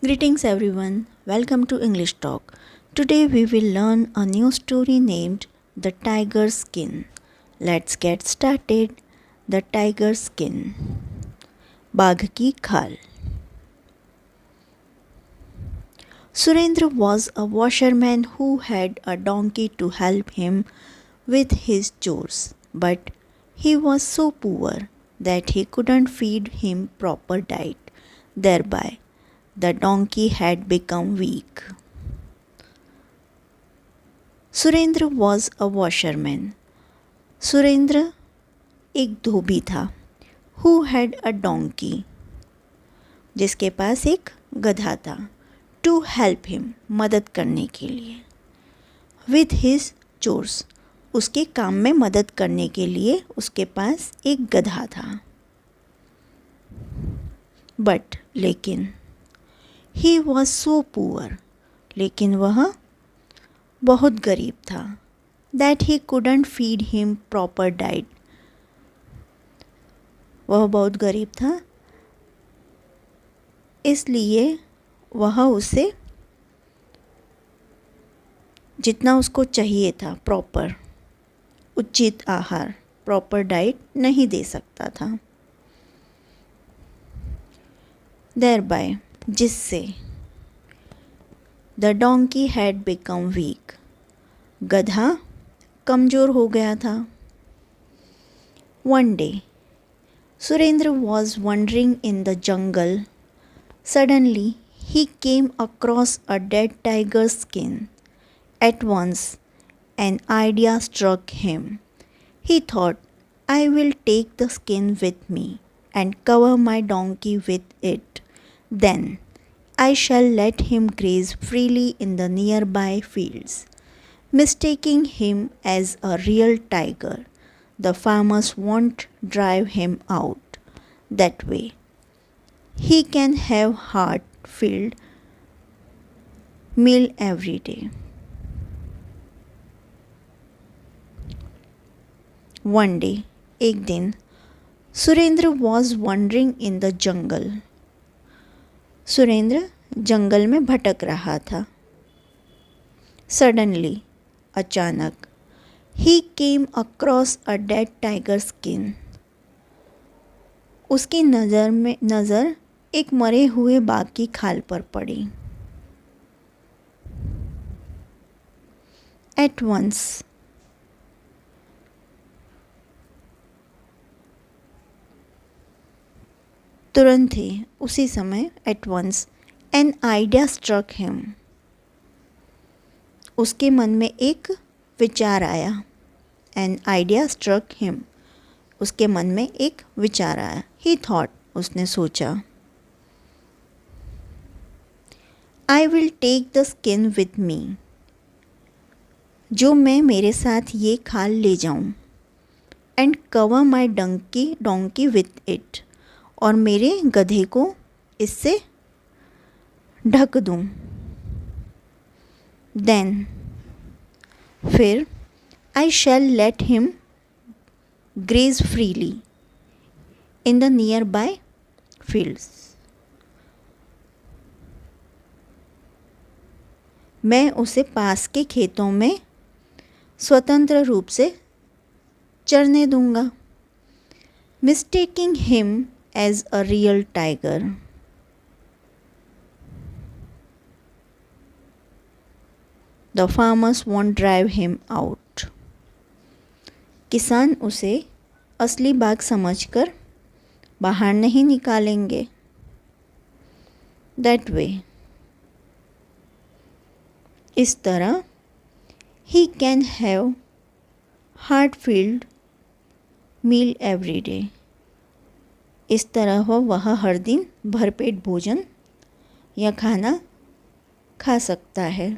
Greetings everyone, welcome to English Talk. Today we will learn a new story named The Tiger Skin. Let's get started. The Tiger Skin. बाघ की खाल. Surendra was a washerman who had a donkey to help him with his chores, but he was so poor that he couldn't feed him proper diet. Thereby, the donkey had become weak. Surendra was a washerman. Surendra एक धोबी था. Who had a donkey, जिसके पास एक गधा था. To help him, मदद करने के लिए. विथ हिज चोर्स, उसके काम में मदद करने के लिए उसके पास एक गधा था. बट लेकिन ही वॉज सो पुअर, लेकिन वह बहुत गरीब था. That he couldn't feed him proper diet, वह बहुत गरीब था इसलिए वह उसे जितना उसको चाहिए था प्रॉपर उचित आहार प्रॉपर डाइट नहीं दे सकता था. देयरबाय, जिससे the donkey had become weak, गधा कमज़ोर हो गया था. One day Surendra was wandering in the jungle. Suddenly he came across a dead tiger skin. At once an idea struck him. He thought, I will take the skin with me and cover my donkey with it. Then I shall let him graze freely in the nearby fields. Mistaking him as a real tiger, the farmers won't drive him out. That way, he can have heart-filled meal every day. One day, एक दिन, Surendra was wandering in the jungle. Surendra जंगल में भटक रहा था. Suddenly, अचानक, he came across a dead tiger skin. उसकी नज़र एक मरे हुए बाघ की खाल पर पड़ी. एट वंस, तुरंत ही, उसी समय. At once an idea struck him, उसके मन में एक विचार आया. एन आइडिया स्ट्रक हिम, उसके मन में एक विचार आया. ही थॉट, उसने सोचा. I will take the skin with me, जो मैं मेरे साथ ये खाल ले जाऊं. And cover my donkey with it, और मेरे गधे को इससे ढक दूं. देन, फिर, I shall let him graze freely in the nearby fields, मैं उसे पास के खेतों में स्वतंत्र रूप से चरने दूंगा. Mistaking him as a real tiger, the farmers won't drive him out. किसान उसे असली बाघ समझकर बाहर नहीं निकालेंगे. That way, इस तरह, he can have heart-filled meal every day. इस तरह वह हर दिन भरपेट भोजन या खाना खा सकता है.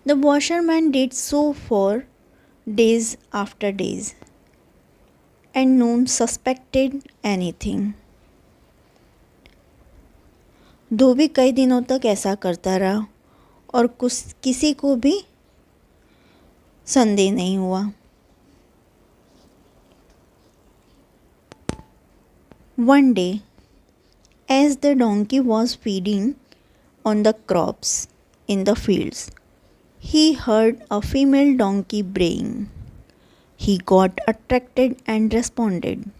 The washerman did so for days after days and none suspected anything. धोबी कई दिनों तक ऐसा करता रहा और किसी को भी संदेह नहीं हुआ. One day, As the donkey was feeding on the crops in the fields, he heard a female donkey braying. He got attracted and responded.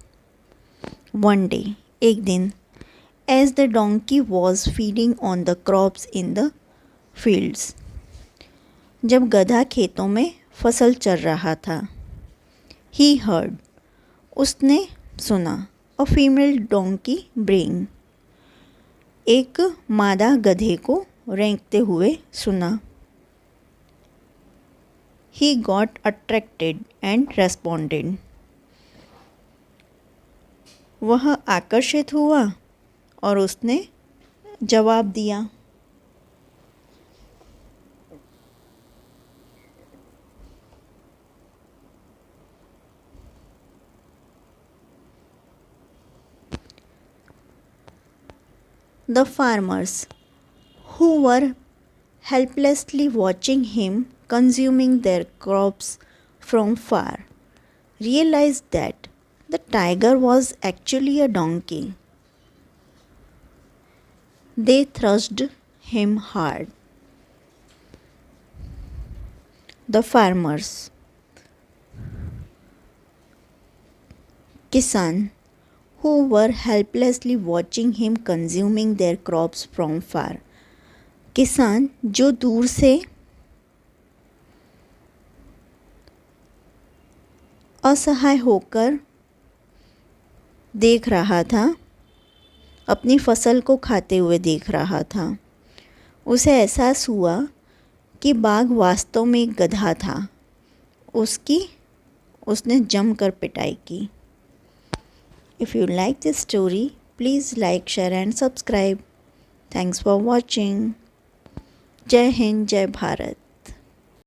One day, एक दिन, as the donkey was feeding on the crops in the fields, जब गधा खेतों में फसल चर रहा था, he heard, उसने सुना, a female donkey braying, एक मादा गधे को रेंकते हुए सुना. He got attracted and responded. वह आकर्षित हुआ और उसने जवाब दिया. The farmers, who were helplessly watching him consuming their crops from far, realized that the tiger was actually a donkey. They thrust him hard. The farmers, Kisan, who were helplessly watching him consuming their crops from far. किसान जो दूर से असहाय होकर देख रहा था, अपनी फसल को खाते हुए देख रहा था, उसे एहसास हुआ कि बाघ वास्तव में एक गधा था. उसने जमकर पिटाई की. If you like this story, please like, share and subscribe. Thanks for watching. जय हिंद, जय भारत.